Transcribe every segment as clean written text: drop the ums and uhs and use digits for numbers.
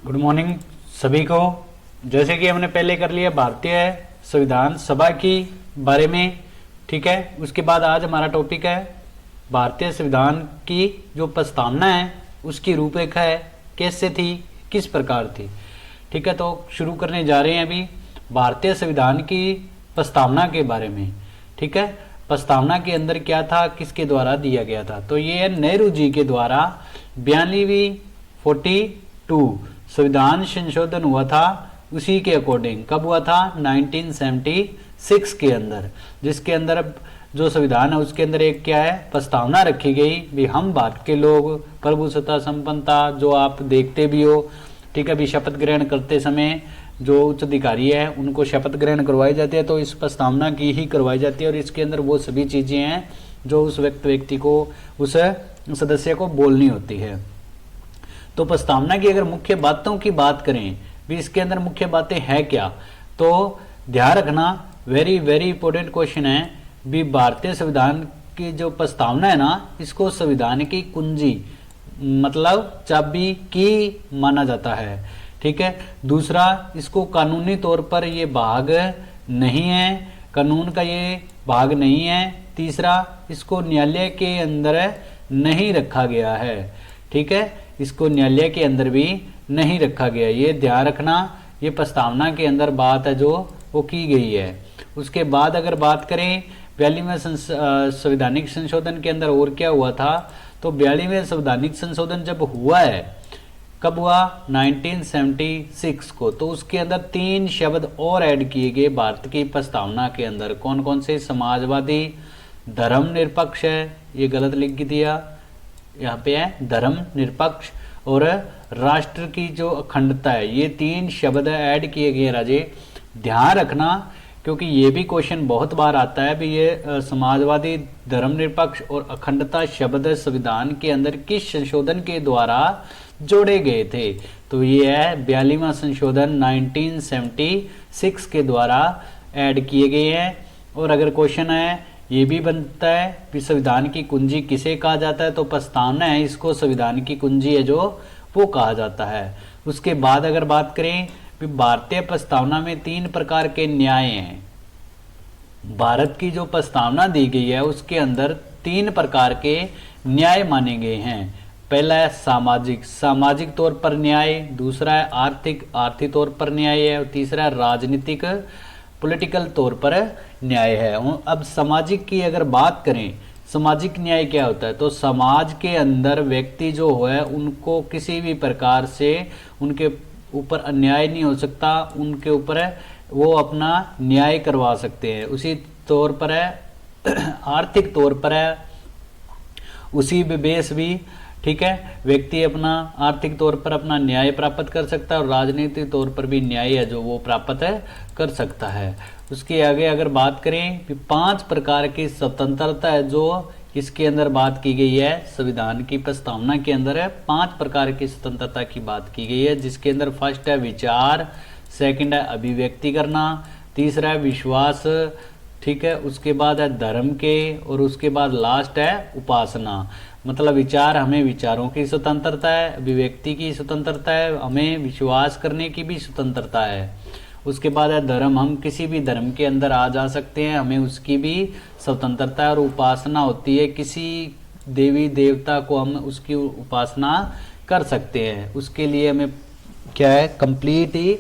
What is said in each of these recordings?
Good morning सभी को। जैसे कि हमने पहले कर लिया भारतीय संविधान सभा की बारे में, ठीक है। उसके बाद आज हमारा टॉपिक है भारतीय संविधान की जो प्रस्तावना है उसकी रूपरेखा है, कैसे थी, किस प्रकार थी, ठीक है। तो शुरू करने जा रहे हैं अभी भारतीय संविधान की प्रस्तावना के बारे में, ठीक है। प्रस्तावना के अंदर क्या था, किसके द्वारा दिया गया था, तो ये है नेहरू जी के द्वारा 42वीं 42 संविधान संशोधन हुआ था। उसी के अकॉर्डिंग कब हुआ था, 1976 के अंदर, जिसके अंदर अब जो संविधान है उसके अंदर एक क्या है, प्रस्तावना रखी गई भी हम भारत के लोग प्रभुसत्ता संपन्नता जो आप देखते भी हो, ठीक है। भी शपथ ग्रहण करते समय जो उच्च अधिकारी है उनको शपथ ग्रहण करवाई जाती है, तो इस प्रस्तावना की ही करवाई जाती है और इसके अंदर वो सभी चीजें हैं जो उस व्यक्ति को, उस सदस्य को बोलनी होती है। तो प्रस्तावना की अगर मुख्य बातों की बात करें भी इसके अंदर मुख्य बातें हैं क्या, तो ध्यान रखना, वेरी वेरी इंपॉर्टेंट क्वेश्चन है भी भारतीय संविधान की जो प्रस्तावना है ना, इसको संविधान की कुंजी मतलब चाबी की माना जाता है, ठीक है। दूसरा, इसको कानूनी तौर पर ये भाग नहीं है, कानून का ये भाग नहीं है। तीसरा, इसको न्यायालय के अंदर नहीं रखा गया है, ठीक है, इसको न्यायालय के अंदर भी नहीं रखा गया, ये ध्यान रखना। ये प्रस्तावना के अंदर बात है जो वो की गई है। उसके बाद अगर बात करें 42वें संवैधानिक संशोधन के अंदर और क्या हुआ था, तो 42वें संवैधानिक संशोधन जब हुआ है, कब हुआ, 1976 को, तो उसके अंदर 3 शब्द और ऐड किए गए भारत की प्रस्तावना के अंदर। कौन कौन से, समाजवादी, धर्मनिरपेक्ष है, ये गलत लिख दिया, यहाँ पे है धर्मनिरपेक्ष, और राष्ट्र की जो अखंडता है, ये 3 शब्द ऐड किए गए राजे। ध्यान रखना क्योंकि ये भी क्वेश्चन बहुत बार आता है भी ये समाजवादी, धर्मनिरपेक्ष और अखंडता शब्द संविधान के अंदर किस संशोधन के द्वारा जोड़े गए थे, तो ये है 42वां संशोधन 1976 के द्वारा ऐड किए गए हैं। और अगर क्वेश्चन है ये भी बनता है कि संविधान की कुंजी किसे कहा जाता है, तो प्रस्तावना है इसको संविधान की कुंजी है जो वो कहा जाता है। उसके बाद अगर बात करें कि भारतीय प्रस्तावना में 3 प्रकार के न्याय हैं। भारत की जो प्रस्तावना दी गई है उसके अंदर 3 प्रकार के न्याय माने गए हैं। पहला है सामाजिक, सामाजिक तौर पर न्याय। दूसरा है आर्थिक, आर्थिक तौर पर न्याय है। और तीसरा है राजनीतिक, पॉलिटिकल तौर पर न्याय है। अब सामाजिक की अगर बात करें, सामाजिक न्याय क्या होता है, तो समाज के अंदर व्यक्ति जो है उनको किसी भी प्रकार से उनके ऊपर अन्याय नहीं हो सकता, उनके ऊपर वो अपना न्याय करवा सकते हैं। उसी तौर पर है आर्थिक तौर पर है, उसी बेस भी, ठीक है, व्यक्ति अपना आर्थिक तौर पर अपना न्याय प्राप्त कर सकता है और राजनीतिक तौर पर भी न्याय है जो वो प्राप्त कर सकता है। उसके आगे अगर बात करें कि 5 प्रकार की स्वतंत्रता है जो इसके अंदर बात की गई है, संविधान की प्रस्तावना के अंदर है 5 प्रकार की स्वतंत्रता की बात की गई है, जिसके अंदर फर्स्ट है विचार, सेकंड है अभिव्यक्ति करना, तीसरा है विश्वास, ठीक है, उसके बाद है धर्म के, और उसके बाद लास्ट है उपासना। मतलब विचार, हमें विचारों की स्वतंत्रता है, अभिव्यक्ति की स्वतंत्रता है, हमें विश्वास करने की भी स्वतंत्रता है। उसके बाद है धर्म, हम किसी भी धर्म के अंदर आ जा सकते हैं, हमें उसकी भी स्वतंत्रता है। और उपासना होती है, किसी देवी देवता को हम उसकी उपासना कर सकते हैं, उसके लिए हमें क्या है, कंप्लीट ही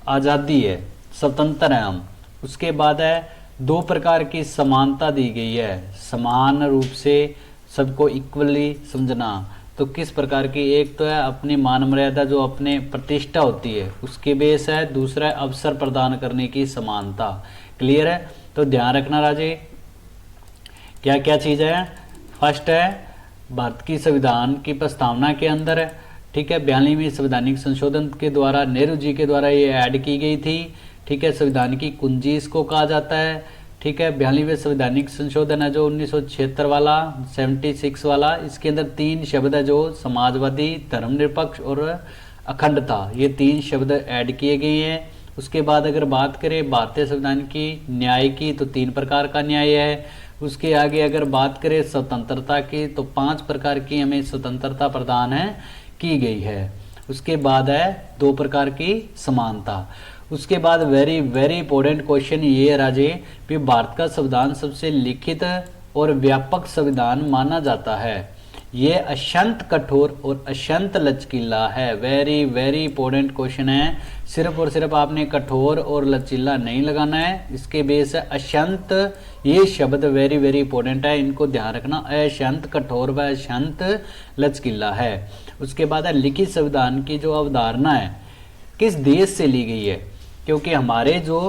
आज़ादी है, स्वतंत्र है हम। उसके बाद है 2 प्रकार की समानता दी गई है, समान रूप से सबको इक्वली समझना। तो किस प्रकार की, एक तो है अपनी मान मर्यादा जो अपने प्रतिष्ठा होती है उसके बेस है, दूसरा है अवसर प्रदान करने की समानता। क्लियर है, तो ध्यान रखना राजे क्या क्या चीज है। फर्स्ट है भारत की संविधान की प्रस्तावना के अंदर है, ठीक है, 42वें संवैधानिक संशोधन के द्वारा नेहरू जी के द्वारा ये ऐड की गई थी, ठीक है। संविधान की कुंजी इसको कहा जाता है, ठीक है। 42वें संवैधानिक संशोधन है जो 1976 वाला, 76 वाला, इसके अंदर 3 शब्द है जो समाजवादी, धर्मनिरपेक्ष और अखंडता, ये 3 शब्द ऐड किए गए हैं। उसके बाद अगर बात करें भारतीय संविधान की न्याय की, तो 3 प्रकार का न्याय है। उसके आगे अगर बात करें स्वतंत्रता की, तो 5 प्रकार की हमें स्वतंत्रता प्रदान है की गई है। उसके बाद है दो प्रकार की समानता। उसके बाद वेरी वेरी इंपॉर्टेंट क्वेश्चन ये है राजे भी भारत का संविधान सबसे लिखित और व्यापक संविधान माना जाता है। ये अत्यंत कठोर और अत्यंत लचकीला है। वेरी वेरी इंपॉर्टेंट क्वेश्चन है। सिर्फ और सिर्फ आपने कठोर और लचीला नहीं लगाना है, इसके बेस है अत्यंत। ये शब्द वेरी वेरी इंपॉर्टेंट है, इनको ध्यान रखना। अत्यंत कठोर व अत्यंत लचकीला है। उसके बाद है लिखित संविधान की जो अवधारणा है किस देश से ली गई है, क्योंकि हमारे जो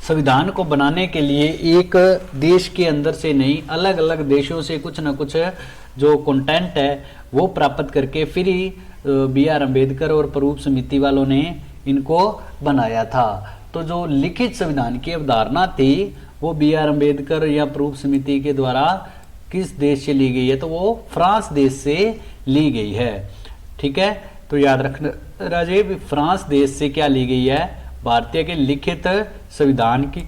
संविधान को बनाने के लिए एक देश के अंदर से नहीं, अलग अलग देशों से कुछ ना कुछ जो कंटेंट है वो प्राप्त करके फिर ही B.R. अम्बेडकर और प्रूफ समिति वालों ने इनको बनाया था। तो जो लिखित संविधान की अवधारणा थी वो B.R. अम्बेडकर या प्रूफ समिति के द्वारा किस देश से ली गई है, तो वो फ्रांस देश से ली गई है। ठीक है, तो याद रखना राजीव, फ्रांस देश से क्या ली गई है, भारतीय के लिखित संविधान की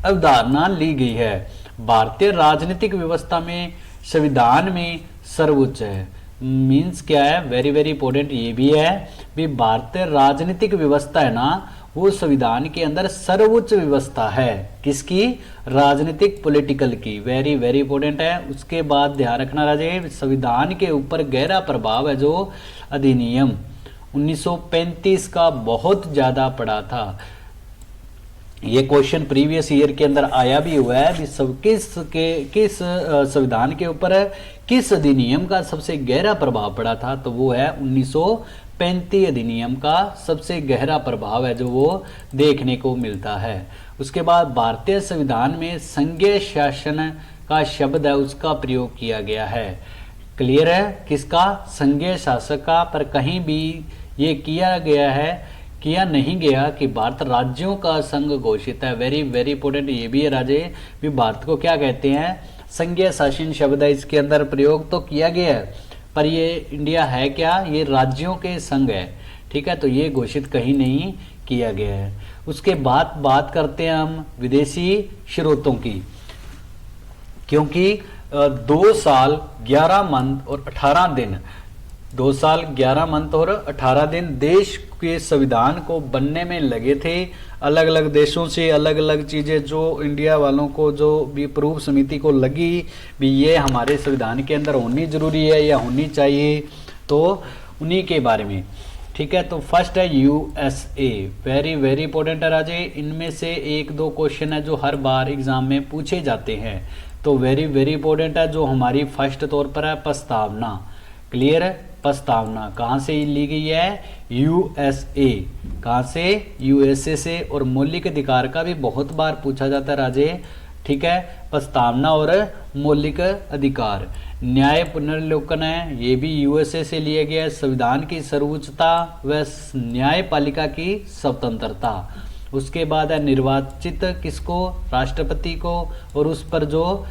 अवधारणा ली गई है। भारतीय राजनीतिक व्यवस्था में संविधान में सर्वोच्च है। मीन्स क्या है, वेरी वेरी इंपॉर्टेंट ये भी है भी भारतीय राजनीतिक व्यवस्था है ना, वो संविधान के अंदर सर्वोच्च व्यवस्था है। किसकी, राजनीतिक पॉलिटिकल की। वेरी वेरी इंपॉर्टेंट है। उसके बाद ध्यान रखना राजे, संविधान के ऊपर गहरा प्रभाव है जो अधिनियम 1935 का बहुत ज्यादा पड़ा था। ये क्वेश्चन प्रीवियस ईयर के अंदर आया भी हुआ है, किस संविधान के ऊपर किस अधिनियम का सबसे गहरा प्रभाव पड़ा था, तो वो है 1935 अधिनियम का सबसे गहरा प्रभाव है जो वो देखने को मिलता है। उसके बाद भारतीय संविधान में संघीय शासन का शब्द है उसका प्रयोग किया गया है। क्लियर है, किसका, संघीय शासक का। पर कहीं भी ये किया गया है, किया नहीं गया कि भारत राज्यों का संघ घोषित है। वेरी वेरी इंपॉर्टेंट ये भी है राजे भी, भारत को क्या कहते हैं, संघीय शासन शब्द है, इसके अंदर प्रयोग तो किया गया है पर ये इंडिया है क्या, ये राज्यों के संघ है। ठीक है, तो ये घोषित कहीं नहीं किया गया है। उसके बाद बात करते हैं हम विदेशी स्रोतों की, क्योंकि 2 साल 11 मंथ और 18 दिन 2 साल 11 मंथ और 18 दिन देश के संविधान को बनने में लगे थे। अलग अलग देशों से अलग अलग चीज़ें जो इंडिया वालों को, जो भी प्रूफ समिति को लगी भी ये हमारे संविधान के अंदर होनी जरूरी है या होनी चाहिए, तो उन्हीं के बारे में। ठीक है, तो फर्स्ट है USA। वेरी वेरी इंपॉर्टेंट है राजे। इनमें से 1-2 क्वेश्चन है जो हर बार एग्जाम में पूछे जाते हैं, तो वेरी वेरी इंपॉर्टेंट है। जो हमारी फर्स्ट तौर पर है प्रस्तावना। क्लियर है, प्रस्तावना कहाँ से ली गई है, USA। कहाँ से, USA से। और मौलिक अधिकार का भी बहुत बार पूछा जाता है राजे। ठीक है, प्रस्तावना और मौलिक अधिकार। न्याय पुनर्विलोकन है, ये भी USA से लिया गया है। संविधान की सर्वोच्चता व न्यायपालिका की स्वतंत्रता। उसके बाद है निर्वाचित किसको, राष्ट्रपति को, और उस पर जो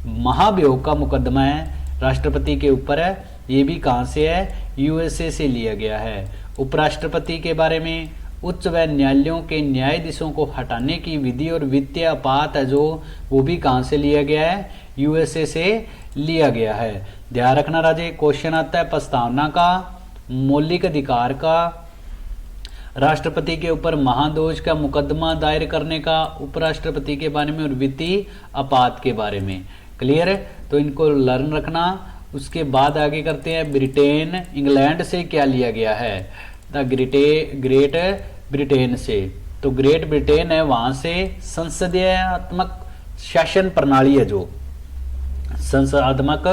महाभियोग का मुकदमा है राष्ट्रपति के ऊपर है, ये भी कहाँ से है, USA से लिया गया है। उपराष्ट्रपति के बारे में, उच्च व न्यायालयों के न्यायाधीशों को हटाने की विधि और वित्तीय आपात है जो, वो भी कहाँ से लिया गया है, USA से लिया गया है। ध्यान रखना राजे, क्वेश्चन आता है प्रस्तावना का, मौलिक अधिकार का, राष्ट्रपति के ऊपर महादोष का मुकदमा दायर करने का, उपराष्ट्रपति के बारे में और वित्तीय आपात के बारे में। क्लियर है, तो इनको लर्न रखना। उसके बाद आगे करते हैं ब्रिटेन, इंग्लैंड से क्या लिया गया है, द ग्रेट ब्रिटेन से। तो ग्रेट ब्रिटेन है, वहां से संसदीयात्मक शासन प्रणाली है जो संसदीयात्मक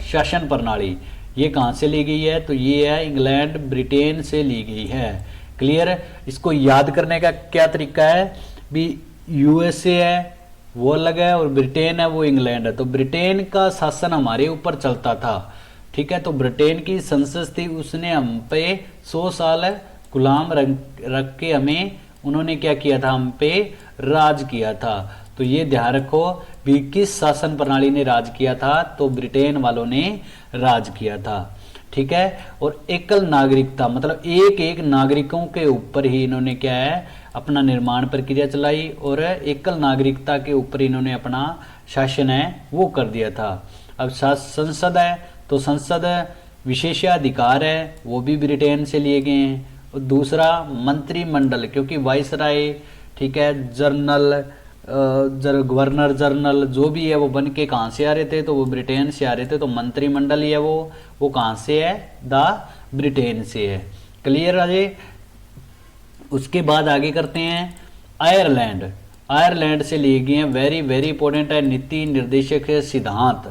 शासन प्रणाली, ये कहाँ से ली गई है, तो ये है इंग्लैंड ब्रिटेन से ली गई है। क्लियर है, इसको याद करने का क्या तरीका है भी, USA है वो अलग है और ब्रिटेन है वो इंग्लैंड है। तो ब्रिटेन का शासन हमारे ऊपर चलता था। ठीक है, तो ब्रिटेन की संसद थी, उसने हम पे 100 साल गुलाम रख के हमें, उन्होंने क्या किया था, हम पे राज किया था। तो ये ध्यान रखो भी किस शासन प्रणाली ने राज किया था, तो ब्रिटेन वालों ने राज किया था। ठीक है, और एकल नागरिकता मतलब एक नागरिकों के ऊपर ही इन्होंने क्या है, अपना निर्माण प्रक्रिया चलाई और एकल नागरिकता के ऊपर इन्होंने अपना शासन है वो कर दिया था। अब संसद है, तो संसद विशेषाधिकार है वो भी ब्रिटेन से लिए गए हैं। और दूसरा मंत्रिमंडल, क्योंकि वाइसराय, ठीक है, जनरल, गवर्नर जनरल जो भी है वो बन के कहाँ से आ रहे थे, तो वो ब्रिटेन से आ रहे थे। तो मंत्रिमंडल ही है वो कहाँ से है, द ब्रिटेन से है। क्लियर है जी। उसके बाद आगे करते हैं आयरलैंड। आयरलैंड से लिए गए हैं, वेरी वेरी इंपॉर्टेंट है, नीति निर्देशक सिद्धांत।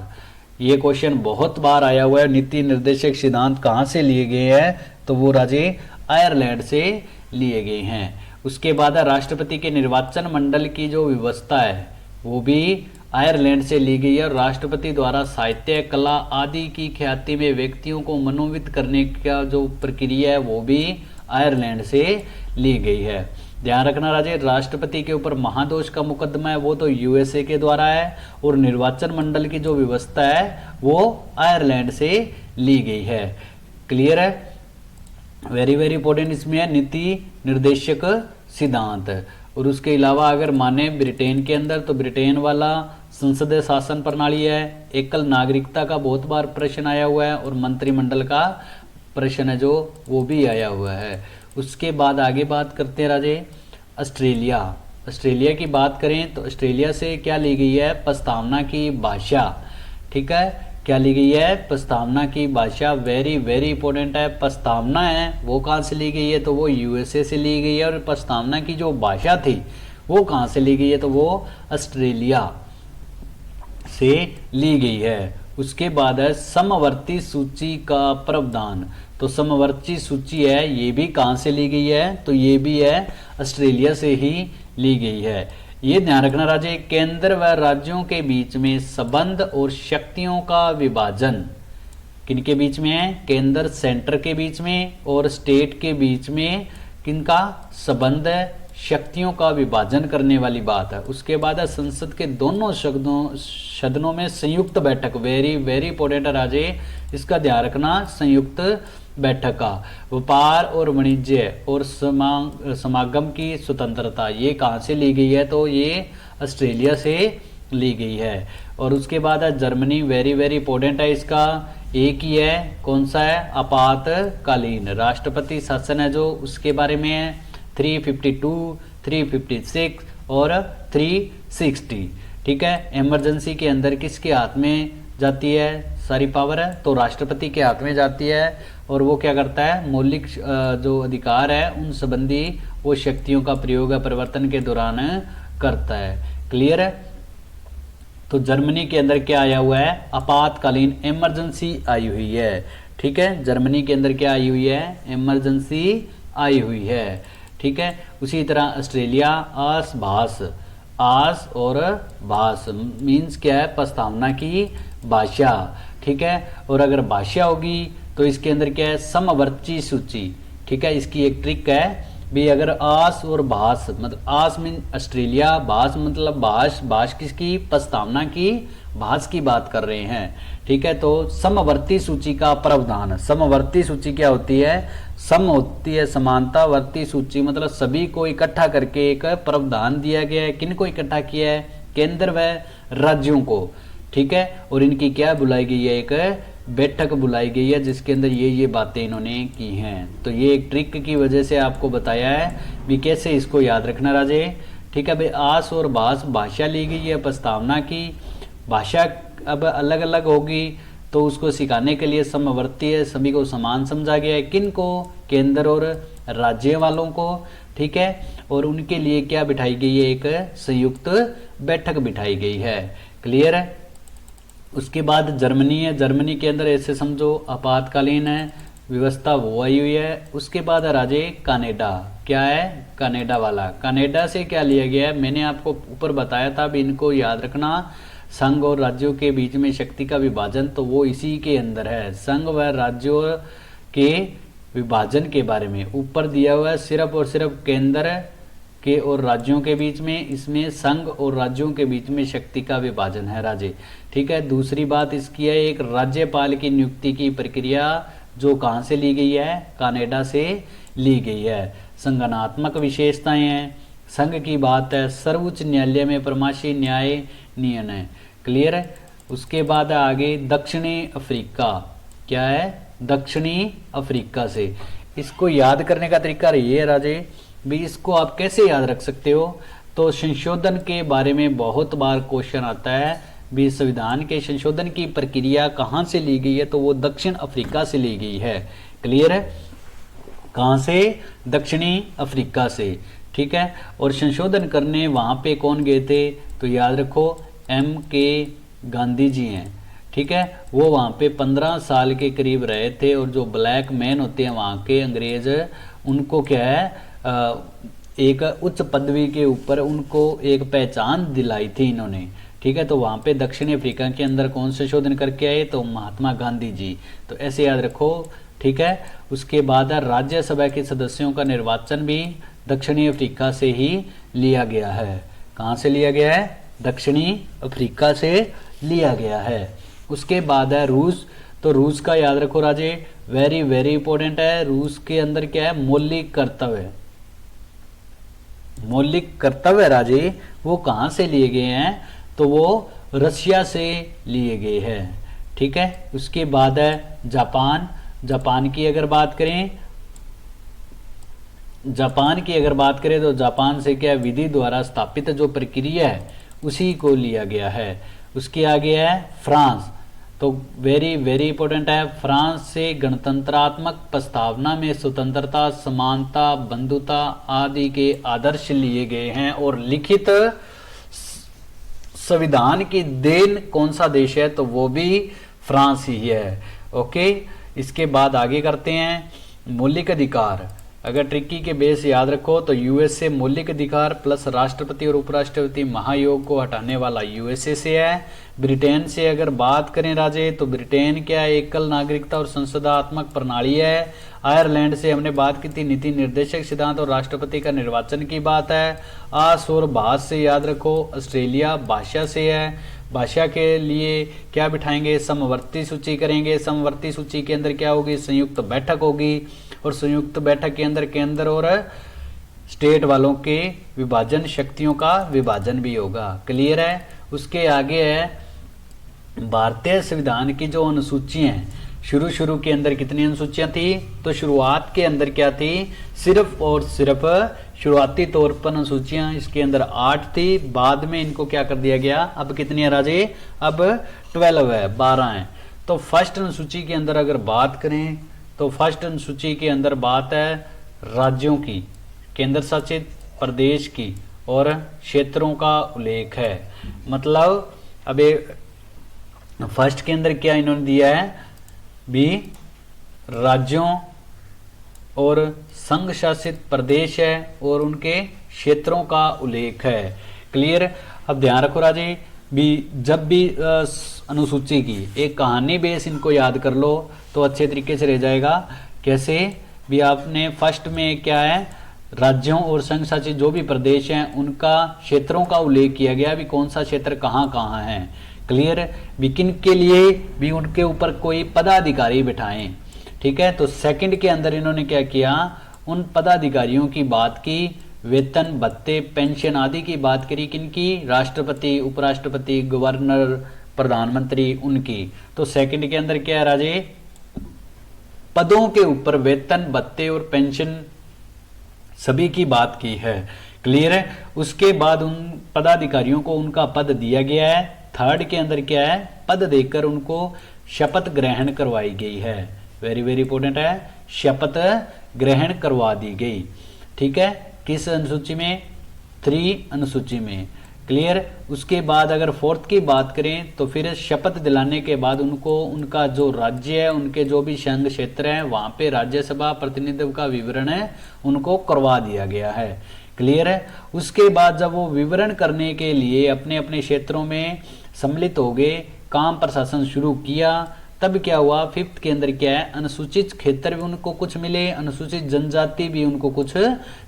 ये क्वेश्चन बहुत बार आया हुआ है, नीति निर्देशक सिद्धांत कहाँ से लिए गए हैं, तो वो राजे आयरलैंड से लिए गए हैं। उसके बाद राष्ट्रपति के निर्वाचन मंडल की जो व्यवस्था है वो भी आयरलैंड से ली गई है। राष्ट्रपति द्वारा साहित्य, कला आदि की ख्याति में व्यक्तियों को मनोवित करने का जो प्रक्रिया है वो भी आयरलैंड से ली गई है। ध्यान रखना राजे, राष्ट्रपति के ऊपर महादोष का मुकदमा है वो तो यूएसए के द्वारा है, और निर्वाचन मंडल की जो व्यवस्था है वो आयरलैंड से ली गई है। क्लियर है। वेरी वेरी इंपॉर्टेंट इसमें है नीति निर्देशक सिद्धांत। और उसके अलावा अगर माने ब्रिटेन के अंदर, तो ब्रिटेन वाला संसदीय शासन प्रणाली है, एकल नागरिकता का बहुत बार प्रश्न आया हुआ है, और मंत्रिमंडल का प्रश्न है जो वो भी आया हुआ है। उसके बाद आगे बात करते हैं राजे ऑस्ट्रेलिया। ऑस्ट्रेलिया की बात करें तो ऑस्ट्रेलिया से क्या ली गई है, प्रस्तावना की भाषा। ठीक है, क्या ली गई है, प्रस्तावना की भाषा। वेरी वेरी इंपॉर्टेंट है। प्रस्तावना है वो कहाँ से ली गई है, तो वो यूएसए से ली गई है, और प्रस्तावना की जो भाषा थी वो कहाँ से ली गई है, तो वो ऑस्ट्रेलिया से ली गई है। उसके बाद है समवर्ती सूची का प्रावधान। तो समवर्ती सूची है ये भी कहाँ से ली गई है, तो ये भी है ऑस्ट्रेलिया से ही ली गई है। ये ध्यान रखना राजे, केंद्र व राज्यों के बीच में संबंध और शक्तियों का विभाजन किनके बीच में है, केंद्र सेंटर के बीच में, और स्टेट के बीच में किनका संबंध है, शक्तियों का विभाजन करने वाली बात है। उसके बाद है संसद के दोनों सदनों में संयुक्त बैठक। वेरी वेरी इंपॉर्टेंट है राजे, इसका ध्यान रखना, संयुक्त बैठक का। व्यापार और वाणिज्य और समागम की स्वतंत्रता ये कहाँ से ली गई है, तो ये ऑस्ट्रेलिया से ली गई है। और उसके बाद है जर्मनी। वेरी वेरी इंपॉर्टेंट है, इसका एक ही है, कौन सा है, आपातकालीन राष्ट्रपति शासन है जो उसके बारे में है। 352, 356 और 360। ठीक है, इमरजेंसी के अंदर किसके हाथ में जाती है सारी पावर है, तो राष्ट्रपति के हाथ में जाती है, और वो क्या करता है, मौलिक जो अधिकार है उन संबंधी वो शक्तियों का प्रयोग परिवर्तन के दौरान करता है। क्लियर है। तो जर्मनी के अंदर क्या आया हुआ है, आपातकालीन इमरजेंसी आई हुई है। ठीक है, जर्मनी के अंदर क्या आई हुई है, इमरजेंसी आई हुई है। ठीक है, उसी तरह ऑस्ट्रेलिया आस भास, आस और भास मीन्स क्या है, प्रस्तावना की भाषा। ठीक है, और अगर भाषा होगी तो इसके अंदर क्या है, समवर्ती सूची। ठीक है, इसकी एक ट्रिक है भी, अगर आस और भास मतलब आस मीन ऑस्ट्रेलिया, भास मतलब भाष, भाष किसकी, प्रस्तावना की भाष की बात कर रहे हैं। ठीक है, तो समवर्ती सूची का प्रावधान। समवर्ती सूची क्या होती है, सम होती है समानतावर्ती सूची, मतलब सभी को इकट्ठा करके एक प्रावधान दिया गया है। किन को इकट्ठा किया है, केंद्र व राज्यों को। ठीक है, और इनकी क्या बुलाई गई है, एक बैठक बुलाई गई है जिसके अंदर ये बातें इन्होंने की हैं। तो ये एक ट्रिक की वजह से आपको बताया है भी कैसे इसको याद रखना राजे। ठीक है भाई, आस और भास भाषा ली गई है प्रस्तावना की। भाषा अब अलग अलग होगी तो उसको सिखाने के लिए समवर्ती है, सभी को समान समझा गया है। किन को, केंद्र और राज्य वालों को। ठीक है, और उनके लिए क्या बिठाई गई है, एक संयुक्त बैठक बिठाई गई है। क्लियर है। उसके बाद जर्मनी है। जर्मनी के अंदर ऐसे समझो आपातकालीन है व्यवस्था वो आई हुई है। उसके बाद राजे कनाडा। क्या है, कनाडा वाला। कनाडा से क्या लिया गया है, मैंने आपको ऊपर बताया था, भी इनको याद रखना, संघ और राज्यों के बीच में शक्ति का विभाजन, तो वो इसी के अंदर है। संघ व राज्यों के विभाजन के बारे में ऊपर दिया हुआ है, सिर्फ और सिर्फ केंद्र के और राज्यों के बीच में, इसमें संघ और राज्यों के बीच में शक्ति का विभाजन है राजे। ठीक है, दूसरी बात इसकी है, एक राज्यपाल की नियुक्ति की प्रक्रिया जो कहाँ से ली गई है, कनाडा से ली गई है। संगठनात्मक विशेषताएं हैं, संघ की बात है, सर्वोच्च न्यायालय में परमाशी न्याय नियन है। क्लियर है। उसके बाद आगे दक्षिणी अफ्रीका। क्या है, दक्षिणी अफ्रीका से। इसको याद करने का तरीका ये है राजे भी, इसको आप कैसे याद रख सकते हो, तो संशोधन के बारे में बहुत बार क्वेश्चन आता है भी, संविधान के संशोधन की प्रक्रिया कहाँ से ली गई है, तो वो दक्षिण अफ्रीका से ली गई है। क्लियर है, कहाँ से, दक्षिणी अफ्रीका से, ठीक है। और संशोधन करने वहाँ पे कौन गए थे, तो याद रखो M.K. गांधी जी हैं, ठीक है। वो वहाँ पे 15 साल के करीब रहे थे, और जो ब्लैक मैन होते हैं वहाँ के अंग्रेज, उनको क्या है एक उच्च पदवी के ऊपर उनको एक पहचान दिलाई थी इन्होंने, ठीक है। तो वहाँ पे दक्षिणी अफ्रीका के अंदर कौन संशोधन करके आए, तो महात्मा गांधी जी। तो ऐसे याद रखो, ठीक है। उसके बाद राज्यसभा के सदस्यों का निर्वाचन भी दक्षिणी अफ्रीका से ही लिया गया है। कहाँ से लिया गया है, दक्षिणी अफ्रीका से लिया गया है। उसके बाद है रूस। तो रूस का याद रखो राजे, वेरी वेरी इंपॉर्टेंट है। रूस के अंदर क्या है, मौलिक कर्तव्य, मौलिक कर्तव्य राजे वो कहाँ से लिए गए हैं, तो वो रशिया से लिए गए हैं, ठीक है। उसके बाद है जापान। जापान की अगर बात करें, जापान की अगर बात करें तो जापान से क्या विधि द्वारा स्थापित जो प्रक्रिया है उसी को लिया गया है। उसके आगे है फ्रांस। तो वेरी वेरी इंपॉर्टेंट है, फ्रांस से गणतंत्रात्मक प्रस्तावना में स्वतंत्रता, समानता, बंधुता आदि के आदर्श लिए गए हैं, और लिखित संविधान की देन कौन सा देश है, तो वो भी फ्रांस ही है। ओके, इसके बाद आगे करते हैं मौलिक अधिकार। अगर ट्रिकी के बेस याद रखो तो यूएसए मौलिक अधिकार प्लस राष्ट्रपति और उपराष्ट्रपति महायोग को हटाने वाला यूएसए से है। ब्रिटेन से अगर बात करें राजे, तो ब्रिटेन क्या है, एकल नागरिकता और संसदात्मक प्रणाली है। आयरलैंड से हमने बात की थी नीति निर्देशक सिद्धांत और राष्ट्रपति का निर्वाचन की बात है। आस और भाष से याद रखो, ऑस्ट्रेलिया भाषा से है। भाषा के लिए क्या बिठाएंगे, समवर्ती सूची करेंगे। समवर्ती सूची के अंदर क्या होगी, संयुक्त बैठक होगी, और संयुक्त बैठक के अंदर केंद्र और स्टेट वालों के विभाजन, शक्तियों का विभाजन भी होगा। क्लियर है। उसके आगे है भारतीय संविधान की जो अनुसूचियां हैं, शुरू के अंदर कितनी अनुसूचियां थी, तो शुरुआत के अंदर क्या थी, सिर्फ और सिर्फ शुरुआती तौर पर अनुसूचियां इसके अंदर 8 थी। बाद में इनको क्या कर दिया गया, अब कितनी है राजे, अब 12 है, 12 है। तो फर्स्ट अनुसूची के अंदर अगर बात करें, तो फर्स्ट अनुसूची के अंदर बात है राज्यों की, केंद्र शासित प्रदेश की और क्षेत्रों का उल्लेख है। मतलब अब फर्स्ट के अंदर क्या इन्होंने दिया है भी, राज्यों और संघ शासित प्रदेश है और उनके क्षेत्रों का उल्लेख है। क्लियर। अब ध्यान रखो राजे भी, जब भी अनुसूची की एक कहानी बेस इनको याद कर लो तो अच्छे तरीके से रह जाएगा। कैसे भी, आपने फर्स्ट में क्या है, राज्यों और संघ शासित जो भी प्रदेश हैं उनका क्षेत्रों का उल्लेख किया गया भी, कौन सा क्षेत्र कहाँ कहाँ है। क्लियर। विकिन के लिए भी उनके ऊपर कोई पदाधिकारी बिठाएं, ठीक है। तो सेकंड के अंदर इन्होंने क्या किया, उन पदाधिकारियों की बात की, वेतन भत्ते पेंशन आदि की बात करी, किनकी, राष्ट्रपति उपराष्ट्रपति गवर्नर प्रधानमंत्री उनकी। तो सेकंड के अंदर क्या है राजे, पदों के ऊपर वेतन भत्ते और पेंशन सभी की बात की है। क्लियर है। उसके बाद उन पदाधिकारियों को उनका पद दिया गया है। थर्ड के अंदर क्या है, पद देकर उनको शपथ ग्रहण करवाई गई है। वेरी वेरी इंपॉर्टेंट है, शपथ ग्रहण करवा दी गई, ठीक है। किस अनुसूची में, 3 अनुसूची में। क्लियर। उसके बाद अगर फोर्थ की बात करें तो फिर शपथ दिलाने के बाद उनको उनका जो राज्य है, उनके जो भी संघ क्षेत्र है वहां पे राज्यसभा प्रतिनिधित्व का विवरण है उनको करवा दिया गया है। क्लियर है। उसके बाद जब वो विवरण करने के लिए अपने अपने क्षेत्रों में सम्मिलित हो गए, काम प्रशासन शुरू किया, तब क्या हुआ, फिफ्थ के अंदर क्या है, अनुसूचित क्षेत्र भी उनको कुछ मिले, अनुसूचित जनजाति भी उनको कुछ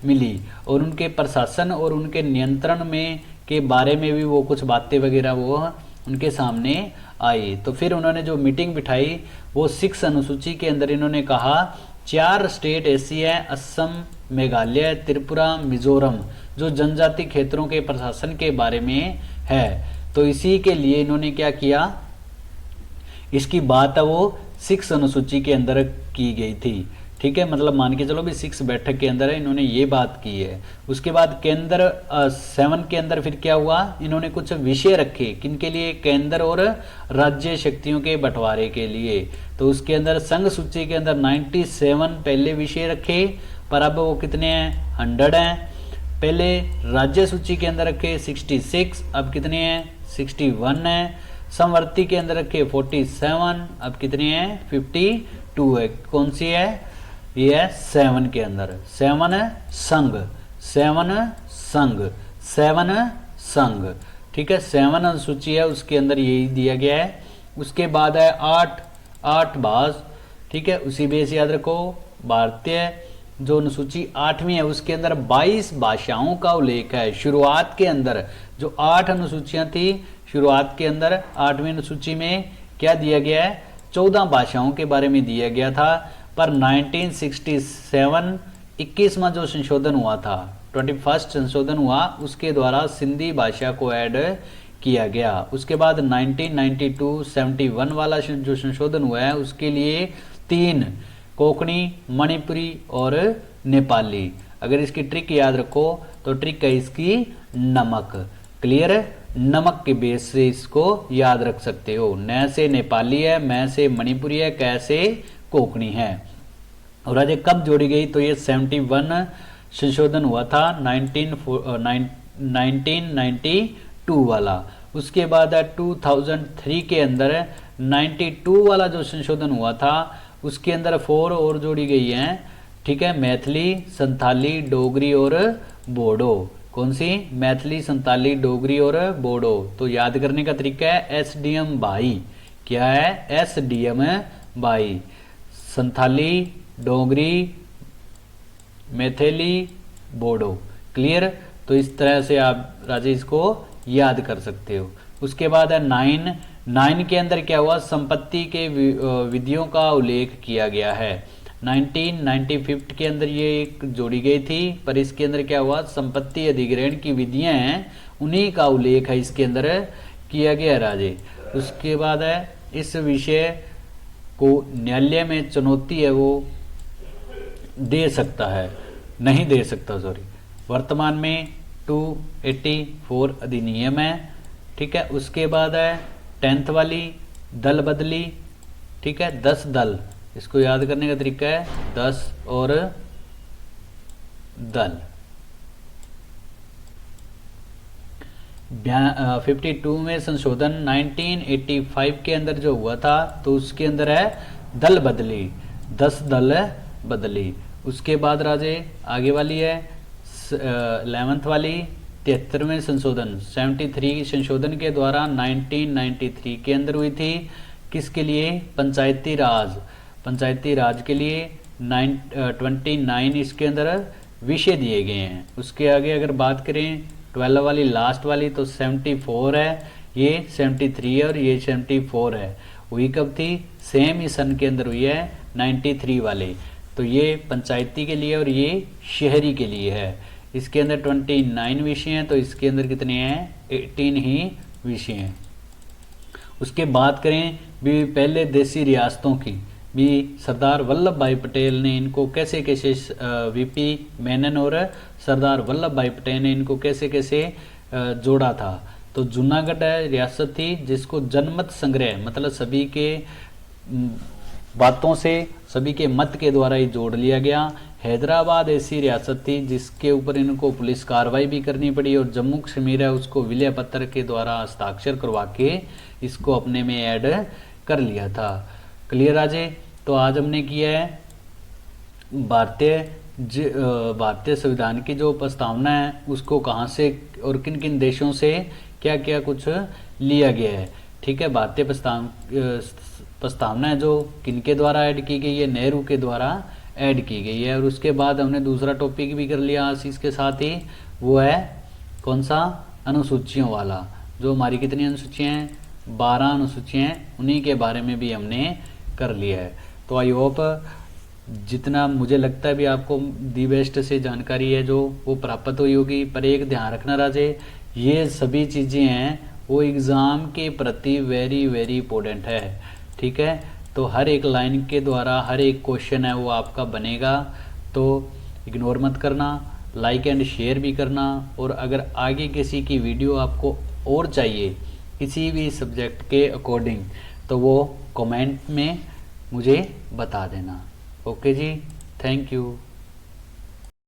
मिली, और उनके प्रशासन और उनके नियंत्रण में के बारे में भी वो कुछ बातें वगैरह वो उनके सामने आई। तो फिर उन्होंने जो मीटिंग बिठाई वो 6 अनुसूची के अंदर इन्होंने कहा 4 स्टेट ऐसी है, असम, मेघालय, त्रिपुरा, मिजोरम, जो जनजाति क्षेत्रों के प्रशासन के बारे में है। तो इसी के लिए इन्होंने क्या किया, इसकी बात है वो 6 अनुसूची के अंदर की गई थी। ठीक है, मतलब मान के चलो भी 6 बैठक के अंदर इन्होंने ये बात की है। उसके बाद केंद्र 7 के अंदर फिर क्या हुआ, इन्होंने कुछ विषय रखे किनके लिए, केंद्र और राज्य शक्तियों के बंटवारे के लिए। तो उसके अंदर संघ सूची के अंदर 97 पहले विषय रखे, पर अब वो कितने हैं, 100 हैं। पहले राज्य सूची के अंदर रखे 66, अब कितने हैं, 61 हैं। समवर्ती के अंदर रखे 47, अब कितने हैं, 52 है। कौन सी है, ये है 7 के अंदर, 7 संघ, 7 संघ, 7 संघ। ठीक है, 7 अनुसूची है, उसके अंदर यही दिया गया है। उसके बाद है 8 भाष। ठीक है, उसी बेस याद रखो, भारतीय जो अनुसूची 8वीं है उसके अंदर 22 भाषाओं का उल्लेख है। शुरुआत के अंदर जो 8 अनुसूचियां थी, शुरुआत के अंदर 8वीं अनुसूची में क्या दिया गया है, 14 भाषाओं के बारे में दिया गया था। पर 1967 21वां जो संशोधन हुआ था, 21st संशोधन हुआ, उसके द्वारा सिंधी भाषा को ऐड किया गया। उसके बाद 1992 71 वाला जो संशोधन हुआ है उसके लिए 3 कोंकणी, मणिपुरी और नेपाली। अगर इसकी ट्रिक याद रखो तो ट्रिक है इसकी नमक। क्लियर है, नमक के बेस से इसको याद रख सकते हो। न से नेपाली है, मैं से मणिपुरी है, कै से कोंकणी है। और आज कब जोड़ी गई, तो ये 71 संशोधन हुआ था 1992 वाला। उसके बाद 2003 के अंदर 92 वाला जो संशोधन हुआ था उसके अंदर 4 और जोड़ी गई हैं। ठीक है, मैथिली, संथाली, डोगरी और बोडो। कौन सी, मैथिली, संथाली, डोगरी और बोडो। तो याद करने का तरीका है एसडीएम बाई। क्या है, SDM by, Santhali, Dogri, Maithili, Bodo. Clear, तो इस तरह से आप राजेश को याद कर सकते हो। उसके बाद है 9 के अंदर क्या हुआ, संपत्ति के विधियों का उल्लेख किया गया है। 1995 के अंदर ये एक जोड़ी गई थी, पर इसके अंदर क्या हुआ, संपत्ति अधिग्रहण की विधियां हैं उन्हीं का उल्लेख है इसके अंदर किया गया राजे। उसके बाद है इस विषय को न्यायालय में चुनौती है वो दे सकता है, नहीं दे सकता, सॉरी। वर्तमान में 284 अधिनियम है। ठीक है, उसके बाद है 10th वाली दल बदली। ठीक है, 10 दल, इसको याद करने का तरीका है 10 और दल। 52 में संशोधन 1985 के अंदर जो हुआ था तो उसके अंदर है दल बदली, 10 दल बदली। उसके बाद राजे आगे वाली है 11th वाली 73वें संशोधन, 73 संशोधन के द्वारा 1993 के अंदर हुई थी। किसके लिए, पंचायती राज, पंचायती राज के लिए 29 इसके अंदर विषय दिए गए हैं। उसके आगे अगर बात करें 12 वाली लास्ट वाली तो 74 है, ये 73 है और ये 74 है। हुई कब थी, सेम ही सन के अंदर हुई है 93 वाले। तो ये पंचायती के लिए और ये शहरी के लिए है। इसके अंदर 29 विषय हैं, तो इसके अंदर कितने हैं, 18 ही विषय हैं। उसके बात करें भी पहले देसी रियासतों की भी, सरदार वल्लभ भाई पटेल ने इनको कैसे कैसे, वीपी मेनन और सरदार वल्लभ भाई पटेल ने इनको कैसे कैसे जोड़ा था। तो जूनागढ़ रियासत थी जिसको जनमत संग्रह, मतलब सभी के बातों से, सभी के मत के द्वारा ही जोड़ लिया गया। हैदराबाद ऐसी रियासत थी जिसके ऊपर इनको पुलिस कार्रवाई भी करनी पड़ी, और जम्मू कश्मीर है उसको विलय पत्र के द्वारा हस्ताक्षर करवा के इसको अपने में ऐड कर लिया था। क्लियर आजे, तो आज हमने किया है भारतीय संविधान की जो प्रस्तावना है उसको कहाँ से और किन किन देशों से क्या क्या कुछ लिया गया है। ठीक है, भारतीय प्रस्तावना है जो किनके द्वारा ऐड की गई है, नेहरू के द्वारा ऐड की गई है। और उसके बाद हमने दूसरा टॉपिक भी कर लिया आशीष के साथ ही, वो है कौन सा, अनुसूचियों वाला। जो हमारी कितनी अनुसूचियाँ हैं, 12 अनुसूचियाँ हैं, उन्हीं के बारे में भी हमने कर लिया है। तो आई होप जितना मुझे लगता है भी आपको दी बेस्ट से जानकारी है जो वो प्राप्त हुई होगी। पर एक ध्यान रखना राजे, ये सभी चीज़ें हैं वो एग्ज़ाम के प्रति वेरी वेरी इंपॉर्टेंट है। ठीक है, तो हर एक लाइन के द्वारा हर एक क्वेश्चन है वो आपका बनेगा। तो इग्नोर मत करना, लाइक एंड शेयर भी करना। और अगर आगे किसी की वीडियो आपको और चाहिए किसी भी सब्जेक्ट के अकॉर्डिंग तो वो कमेंट में मुझे बता देना। ओके जी, थैंक यू।